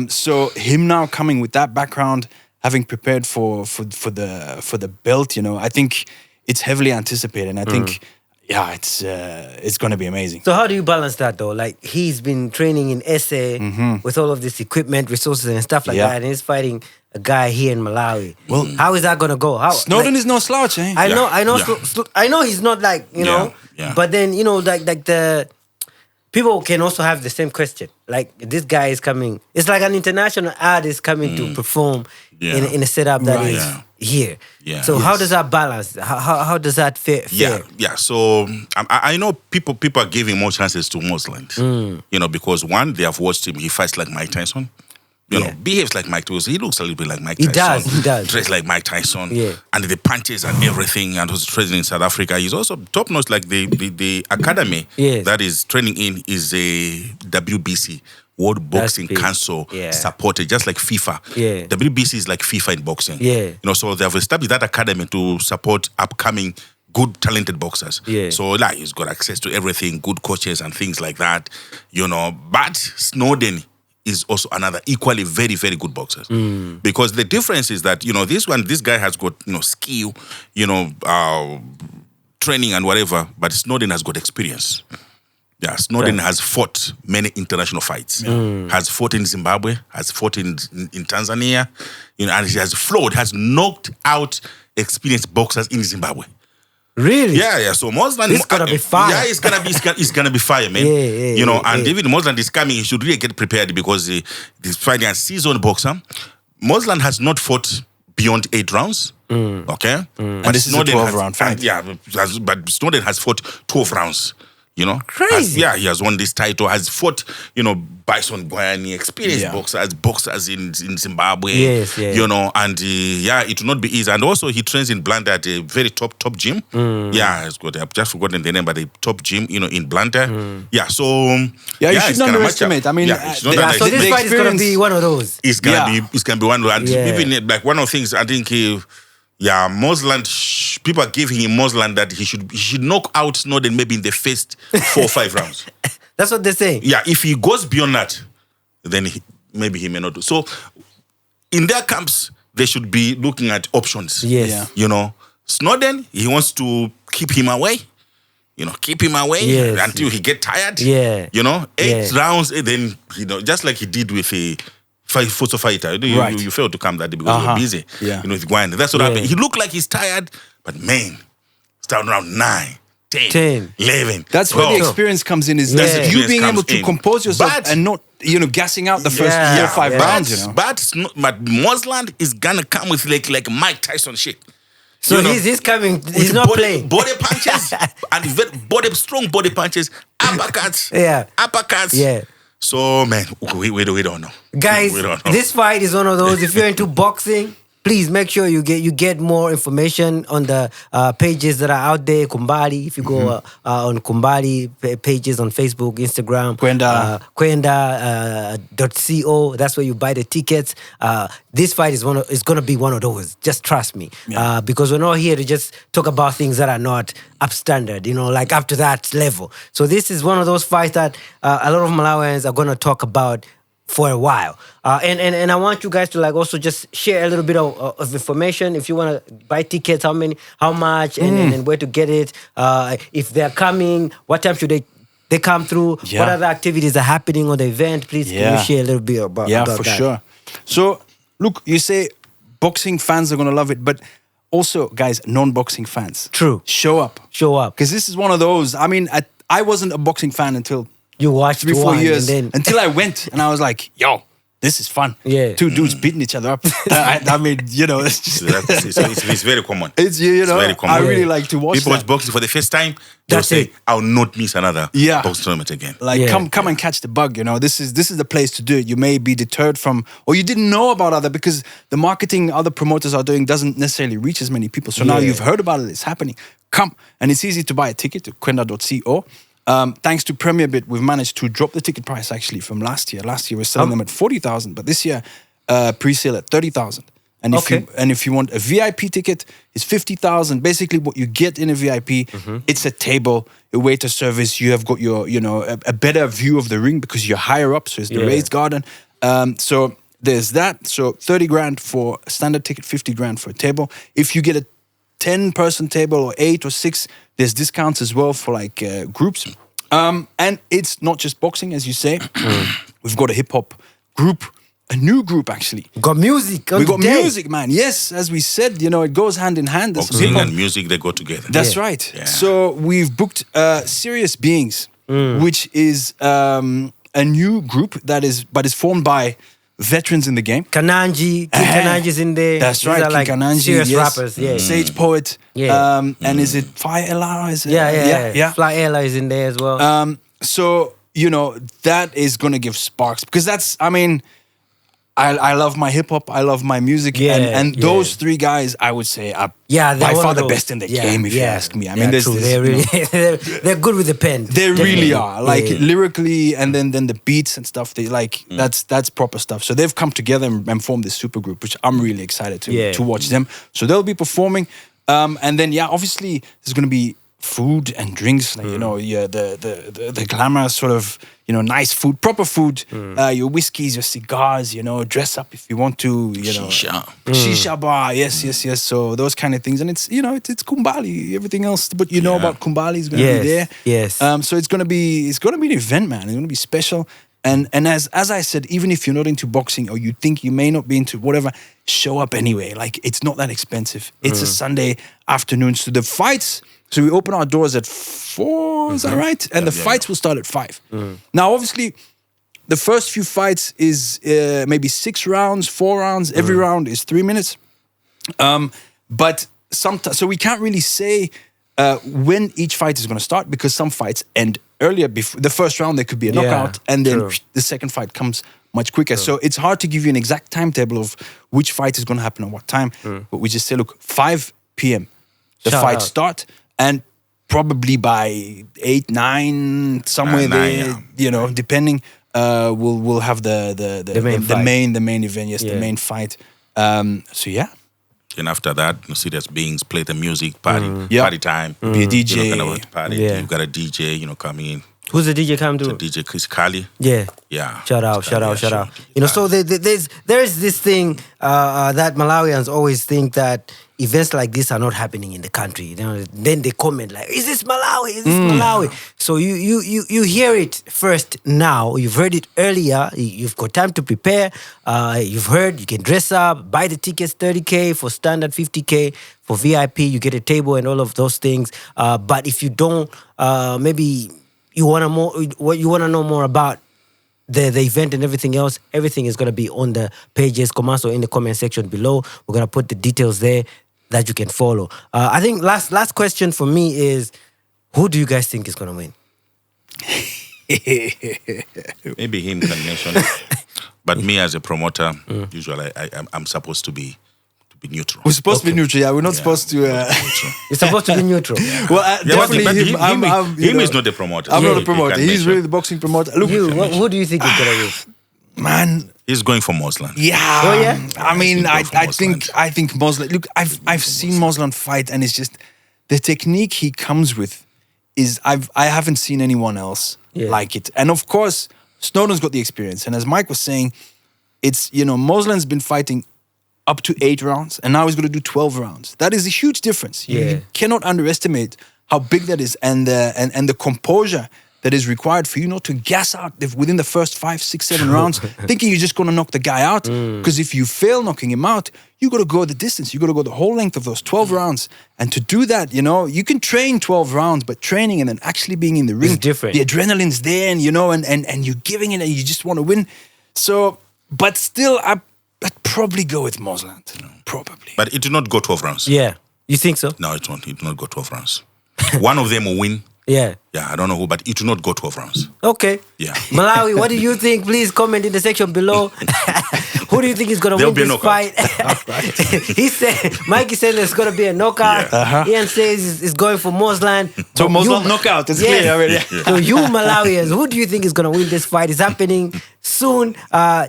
So him now coming with that background, having prepared for the belt, you know, I think it's heavily anticipated. And I think, it's going to be amazing. So how do you balance that though? Like he's been training in SA with all of this equipment, resources, and stuff like Yeah. that, and he's fighting a guy here in Malawi. Well, how is that gonna go? How Snowden is no slouch, eh? I know, Yeah. I know he's not like Yeah. but then like the people can also have the same question. Like this guy is coming. It's like an international artist coming to perform Yeah. in a setup that Right. is Yeah. here. Yeah. So how Yes. does that balance? How does that fare? Yeah. So I know people are giving more chances to Mosland. You know, because one, they have watched him. He fights like Mike Tyson. You know, behaves like Mike Tyson. He looks a little bit like Mike He Tyson. does, he does. Dressed like Mike Tyson. Yeah. And the punches and everything. And was training in South Africa. He's also top notch. Like the academy Yes. that is training in is a WBC. World Boxing big. Council Yeah. supported, just like FIFA. Yeah. WBC is like FIFA in boxing. Yeah. You know, so they have established that academy to support upcoming good, talented boxers. Yeah. So like he's got access to everything, good coaches and things like that. You know, but Snowden is also another equally very, very good boxer. Because the difference is that, you know, this guy has got, you know, skill, you know, training and whatever, but Snowden has got experience. Yeah, Snowden has fought many international fights. Has fought in Zimbabwe, has fought in Tanzania, you know, and he has flowed, has knocked out experienced boxers in Zimbabwe. Really? Yeah. So Mosland, This gonna be fire. Yeah, it's gonna be fire, man. Yeah, you know, yeah, and yeah. even Mosland is coming. He should really get prepared because he's fighting a seasoned boxer. Mosland has not fought beyond 8 rounds. Okay, And this is a 12-round fight. But Snowden has fought 12 rounds. You know, Crazy. He has won this title. Has fought, you know, Bison Guayani, experienced Yeah. boxers in Zimbabwe. Yes, yeah. You know, and it will not be easy. And also, he trains in Blantyre at a very top gym. Yeah, it's good. I've just forgotten the name, but the top gym, you know, in Blantyre. Yeah, so You it's should gonna underestimate. match up. I mean, yeah, it's not Yeah, so underestimate. this The fight is gonna be experience- one of those. It's gonna be one. And Yeah. even like one of the things I think, Mosland. People are giving him Mosland that he should knock out Snowden maybe in the first 4 or 5 rounds. That's what they're saying. Yeah, if he goes beyond that, then maybe he may not do. So in their camps, they should be looking at options. Yes. Yeah. You know, Snowden, he wants to keep him away. You know, keep him away Yes. until he get tired. Yeah. You know, 8 Yeah. rounds, then, you know, just like he did with a photo fighter. Right. You failed to come that day because you were busy. Yeah. You know, with Guyan. That's what Yeah. happened. He looked like he's tired, but man, starting around 9, 10, 10. 11. That's where 12. the experience comes in. Is Yeah. that you being able Comes to in. compose yourself But- and not, you know, gassing out the first Yeah. 4 or 5 Yeah. rounds. You know. But Mosland is gonna come with like Mike Tyson shit. So You know, he's coming. with He's not body, playing. Body punches and strong body punches, uppercuts. Yeah. Uppercuts. Yeah. So man, we don't know. Guys, we don't know. this fight is one of those. If you're into boxing, please make sure you get more information on the pages that are out there. Kumbali, if you go on Kumbali pages on Facebook, Instagram, Kwenda.co, that's where you buy the tickets. This fight is going to be one of those. Just trust me, because we're not here to just talk about things that are not up standard, like up to that level. So this is one of those fights that a lot of Malawians are going to talk about for a while. And I want you guys to also just share a little bit of information. If you want to buy tickets, how much, and where to get it. If they're coming, what time should they come through? Yeah. What other activities are happening on the event? Please, can you share a little bit about that? Yeah, for sure. So, look, you say boxing fans are going to love it, but also, guys, non-boxing fans. True. Show up. Because this is one of those, I wasn't a boxing fan until you watched 3-4 years, and then until I went and I was like, yo, this is fun. Yeah. Two dudes beating each other up. It's just... it's very common. It's very common. I really like to watch people watch boxing for the first time. They'll say, I'll not miss another boxing tournament again. Come and catch the bug. This is the place to do it. You may be deterred from, or you didn't know about other, because the marketing other promoters are doing doesn't necessarily reach as many people. So now you've heard about it. It's happening. Come, and it's easy to buy a ticket to Kwenda.co. Thanks to Premier Bit, we've managed to drop the ticket price actually from last year. Last year we were selling them at 40,000, but this year pre-sale at 30,000. And if you want a VIP ticket, it's 50,000. Basically, what you get in a VIP, it's a table, a waiter service. You have got your a better view of the ring because you're higher up, so it's the raised garden. So there's that. So 30 grand for a standard ticket, 50 grand for a table. If you get a 10-person table or 8 or 6, there's discounts as well for groups. And it's not just boxing, as you say. We've got a hip-hop group, a new group actually. We got music. We got music, man. Yes, as we said, it goes hand in hand. Boxing and music, they go together. That's right. Yeah. So we've booked Serious Beings, which is a new group that is formed by veterans in the game. Kananji, King Kananji's in there. That's right, These are King Kananji, serious rappers. Yeah. Sage Poet. Yeah. And is it Fire Ella? Yeah. Fly Ella is in there as well. So, that is going to give sparks because that's, I love my hip hop, I love my music, and those three guys, I would say, are by far the best in the game, if you ask me. They're really, they're good with the pen. They really are, lyrically, and then the beats and stuff. They that's proper stuff. So they've come together and formed this super group, which I'm really excited to watch them. So they'll be performing, and then obviously there's going to be food and drinks, the glamorous sort of nice food, proper food, your whiskeys, your cigars, dress up if you want to, shisha bar, yes. So those kind of things, and it's it's Kumbali. Everything else, but about Kumbali is going to be there. Yes. So it's gonna be an event, man. It's gonna be special. And as I said, even if you're not into boxing or you think you may not be into whatever, show up anyway. It's not that expensive. It's a Sunday afternoon, so the fights. So we open our doors at 4, is that right? And the fights will start at 5. Now, obviously, the first few fights is maybe 6 rounds, 4 rounds. Every round is 3 minutes. But sometimes, so we can't really say when each fight is going to start because some fights end earlier. Before the first round, there could be a knockout, and then the second fight comes much quicker. So it's hard to give you an exact timetable of which fight is going to happen at what time. But we just say, look, 5 p.m. the fights start. And probably by 8, 9, somewhere there, depending, we'll have the main event, the main fight. And after that, Serious Beings play the music, party time. Be a DJ. Party. You've got a DJ, coming in. Who's the DJ coming to? DJ Chris Kali. Yeah. Shout out. So there's this thing that Malawians always think that events like this are not happening in the country. Then they comment like, "Is this Malawi? Is this Malawi?" So you hear it first now. You've heard it earlier. You've got time to prepare. You've heard you can dress up, buy the tickets, 30K for standard, 50K for VIP. You get a table and all of those things. But if you don't, maybe you want to know more about the event and everything else, everything is going to be on the pages, also in the comment section below. We're going to put the details there that you can follow. I think last question for me is, who do you guys think is going to win? Maybe him can mention it. But me as a promoter, usually I'm supposed to be be neutral. We're supposed to be neutral. Yeah, we're not supposed to. Neutral. You're supposed to be neutral. Well, definitely but him. Him is not the promoter. I'm not a He promoter. can't He's mention. really the boxing promoter. Look, Who do you think is gonna win? man. He's going for Mosland. Yeah. Oh, yeah? I mean, He's I going for think Mosland. Look, I've seen Mosland fight, and it's just the technique he comes with is I haven't seen anyone else like it. And of course, Snowden's got the experience. And as Mike was saying, it's Mosland's been fighting up to 8 rounds, and now he's going to do 12 rounds. That is a huge difference. You cannot underestimate how big that is, and the composure that is required for you not to gas out within the first 5, 6, 7 rounds, thinking you're just going to knock the guy out. Because if you fail knocking him out, you got to go the distance. You got to go the whole length of those 12 rounds. And to do that, you can train 12 rounds, but training and then actually being in the ring, it's different. The adrenaline's there, and and you're giving it, and you just want to win. So, but still, I'd probably go with Mosland. Probably. But it will not go 12 rounds. Yeah, you think so? No, it won't. It will not go 12 rounds. One of them will win. Yeah. Yeah, I don't know who, but it will not go 12 rounds. Okay. Yeah. Malawi, what do you think? Please comment in the section below. Who do you think is going to win There'll be a this knockout. fight? He said, Mikey said there's going to be a knockout. Ian says he's going for Mosland. So Mosland knockout, it's clear already. So you Malawians, who do you think is going to win this fight? It's happening soon.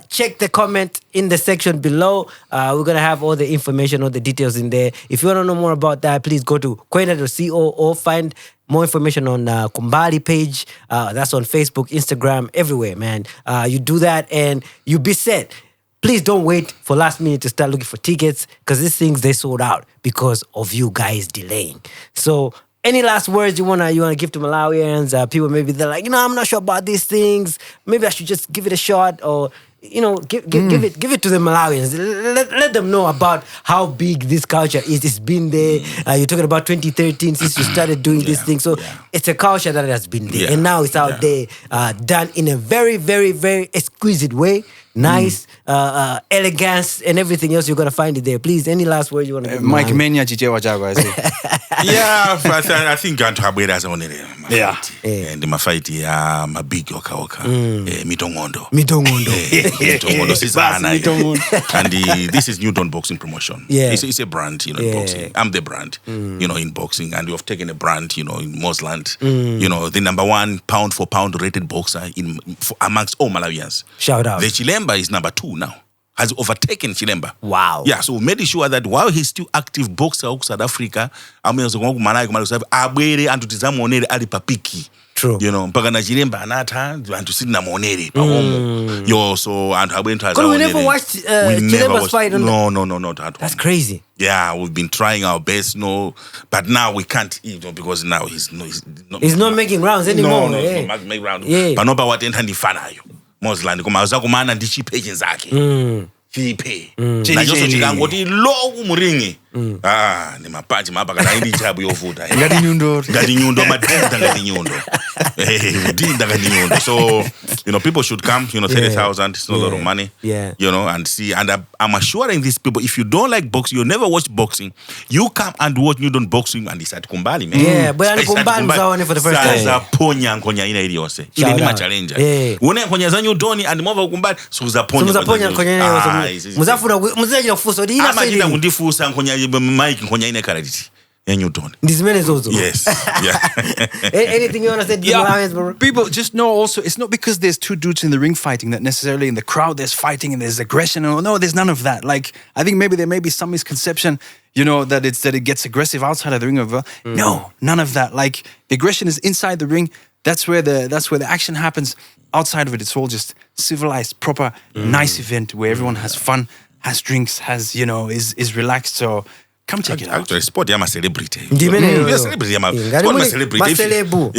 Check the comment in the section below. We're going to have all the information, all the details in there. If you want to know more about that, please go to kwenda.co or find more information on Kumbali page. That's on Facebook, Instagram, everywhere, man. You do that and you be set. Please don't wait for last minute to start looking for tickets, because these things, they sold out because of you guys delaying. So any last words you wanna give to Malawians? People, maybe they're like, I'm not sure about these things. Maybe I should just give it a shot, or give it to the Malawians. Let them know about how big this culture is. It's been there. You're talking about 2013 since you started doing this thing. So it's a culture that has been there, and now it's out there, done in a very, very, very exquisite way. Nice, elegance, and everything else. You're gonna find it there. Please, any last words you want to give? Mike Menya chichewa chako, I say. Yeah, I think Gantu Habwera as only. Yeah. And my fight ya mabig oka mitongondo. Mitongondo. And this is Newton Boxing Promotion. Yeah. It's a brand, in boxing. I'm the brand, in boxing, and we have taken a brand, in Mosland. The number 1 pound for pound rated boxer amongst all Malawians. Shout out. The Chilemba is number 2 now. Has overtaken Chilemba. Wow. Yeah, so we made sure that while he's still active boxer of South Africa, abwere antu tizamuonere ali papiki. True. Mpaka na Chilemba anata antu sidi namuonere pahomo. Yo, so antu abwere But we never watched Chilemba's fight. No, not at all. That's crazy. Yeah, we've been trying our best, but now we can't, because now he's not making rounds anymore. No, make rounds. Yeah. But no, but what ndifanayo. Mosland kuma uzakumana ndichipe zake. Chipe. Najoso chikangoti lo umuringi. Ni mapachi mapa kana indi chabu yovuta. Ngati nyundo madinda ngati nyundo. Dinda ngati nyundo. So, people should come, 30,000, it's not a lot of money. Yeah. And see, and I'm assuring these people, if you don't like boxing, you never watch boxing, you come and watch Newton Boxing and it's at Kumbali, man. Yeah, but I'm Kumbali mzaone for the first time. Saza ponya nkonya ina iliyose. Ile ni machallenger. Une nkonya za Newton and mova Kumbali, suza ponya nkonya iliyose. Muzafuna muzajira kufuso di ina sayidi. Ama kundifusa nkonya Mike nkonya ina karadi. Newton. This also. Yes. Yeah. Anything you want to say to the Malawians, bro? People just know also, it's not because there's 2 dudes in the ring fighting that necessarily in the crowd there's fighting and there's aggression. No, there's none of that. Like, I think maybe there may be some misconception, that it gets aggressive outside of the ring. No, none of that. Like, the aggression is inside the ring. That's where the action happens. Outside of it, it's all just civilized, proper, nice event where everyone has fun, has drinks, has, is relaxed. So come check it out. Actually, sport, I'm a celebrity. Ndimene Celebrity, I'm a celebrity. Maselebu.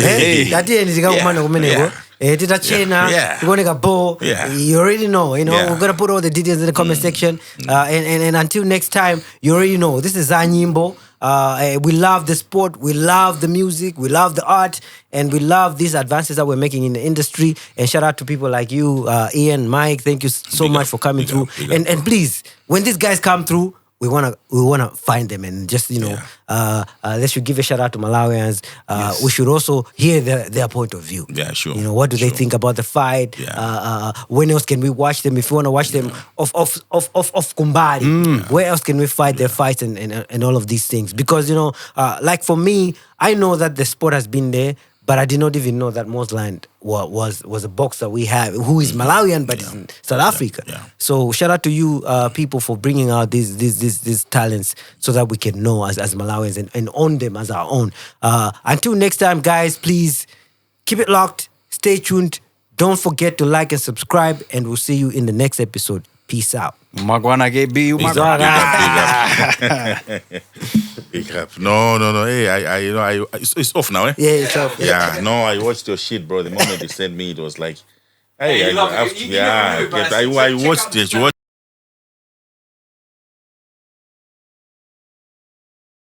Tati nizika kumana kumeneko. Tita Chena, kugoneka bo. You already know, we're going to put all the details in the comment section. And until next time, you already know. This is Za Nyimbo. We love the sport, we love the music, we love the art, and we love these advances that we're making in the industry. And shout out to people like you, Ian, Mike. Thank you so much for coming through. And please, when these guys come through, wanna find them and just they should give a shout out to Malawians. We should also hear their point of view. Yeah, sure. What do they think about the fight? Yeah. When else can we watch them? If you want to watch them of Kumbali, where else can we fight their fights and all of these things? Because like for me, I know that the sport has been there, but I did not even know that Mosland was a boxer we have who is Malawian but is in South Africa. Yeah. So shout out to you people for bringing out these talents so that we can know as Malawians and own them as our own. Until next time, guys, please keep it locked, stay tuned. Don't forget to like and subscribe, and we'll see you in the next episode. Peace out. Magwana GB, Big up. No. Hey, it's off now, eh? Yeah, it's off. Yeah, no, I watched your shit, bro. The moment you sent me, it was like, hey, Hey, you love it. You I watched it.